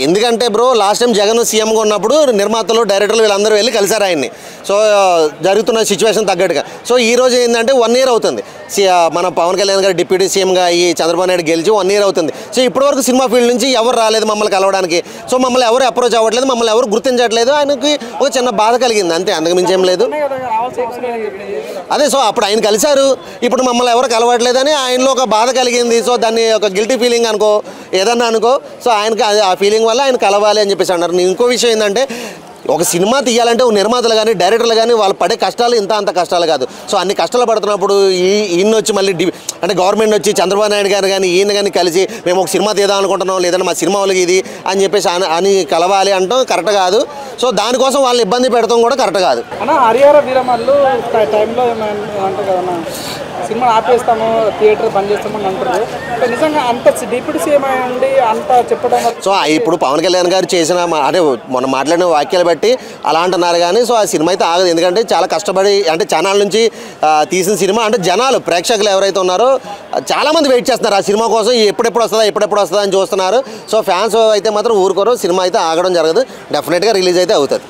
ఎందుకంటే bro last time Jagan సీఎంగా ఉన్నప్పుడు నిర్మాతలు డైరెక్టర్లు వీళ్ళందరూ వెళ్ళి కలిసారు ఆయన్ని. సో జరుగుతున్న సిచ్యువేషన్ తగ్గట్టుగా. సో ఈ రోజు ఏంటంటే 1 year అవుతుంది మన పవన్ కళ్యాణ్ గారు డిప్యూటీ సీఎంగా ఈ చంద్రబాబు నాయుడు గెలిచి 1 year అవుతుంది. సో ఇప్పటివరకు సినిమా ఫీల్డ్ నుంచి ఎవరు రాలేదు మమ్మల్ని కలవడానికి. సో మమ్మల్ని ఎవరు అప్రోచ్ అవ్వట్లేదు, మమ్మల్ని ఎవరు గుర్తించట్లేదు. ఆయనకి ఒక చిన్న బాధ కలిగింది అంతే, అంతకు మించి ఏం లేదు. అదే సో అప్పుడు ఆయన కలిశారు, ఇప్పుడు మమ్మల్ని ఎవరు కలవట్లేదని ఆయనలో ఒక బాధ కలిగింది. సో దాన్ని ఒక గిల్టీ ఫీలింగ్ అనుకో, ఏదన్నా అనుకో. సో ఆయనకి ఆ ఫీలింగ్ వల్ల ఆయన కలవాలి అని చెప్పేసి అన్నారు. ఇంకో విషయం ఏంటంటే ఒక సినిమా తీయాలంటే నిర్మాతలు కానీ డైరెక్టర్లు కానీ వాళ్ళు పడే కష్టాలు అంత కష్టాలు కాదు. సో అన్ని కష్టాలు పడుతున్నప్పుడు ఈయన వచ్చి మళ్ళీ అంటే గవర్నమెంట్ వచ్చి చంద్రబాబు నాయుడు గారు కానీ ఈయన కానీ కలిసి మేము ఒక సినిమా తీద్దాం అనుకుంటున్నాం, లేదంటే మా సినిమా వాళ్ళకి ఇది అని చెప్పేసి అని కలవాలి అంటాం కరెక్ట్ కాదు. సో దానికోసం వాళ్ళని ఇబ్బంది పెడతాం కూడా కరెక్ట్ కాదు. హరిహర వీరమల్లు టైంలో ఏమంటారు కదా, సినిమా ఆపేస్తాము, థియేటర్ బంద్ చేస్తామని అంటారు. నిజంగా అంత డిప్యూటీ సీఎం అయ్యండి అంత చెప్పడం. సో ఇప్పుడు పవన్ కళ్యాణ్ గారు చేసిన అంటే మొన్న మాట్లాడిన వాక్యాలు బట్టి అలా అంటున్నారు కానీ సో ఆ సినిమా అయితే ఆగదు. ఎందుకంటే చాలా కష్టపడి అంటే ఛానల్ నుంచి తీసిన సినిమా. అంటే జనాలు ప్రేక్షకులు ఎవరైతే ఉన్నారో చాలామంది వెయిట్ చేస్తున్నారు ఆ సినిమా కోసం. ఎప్పుడెప్పుడు వస్తుందా అని చూస్తున్నారు. సో ఫ్యాన్స్ అయితే మాత్రం ఊరుకోరు, సినిమా అయితే ఆగడం జరగదు, డెఫినెట్గా రిలీజ్ అయితే అవుతుంది.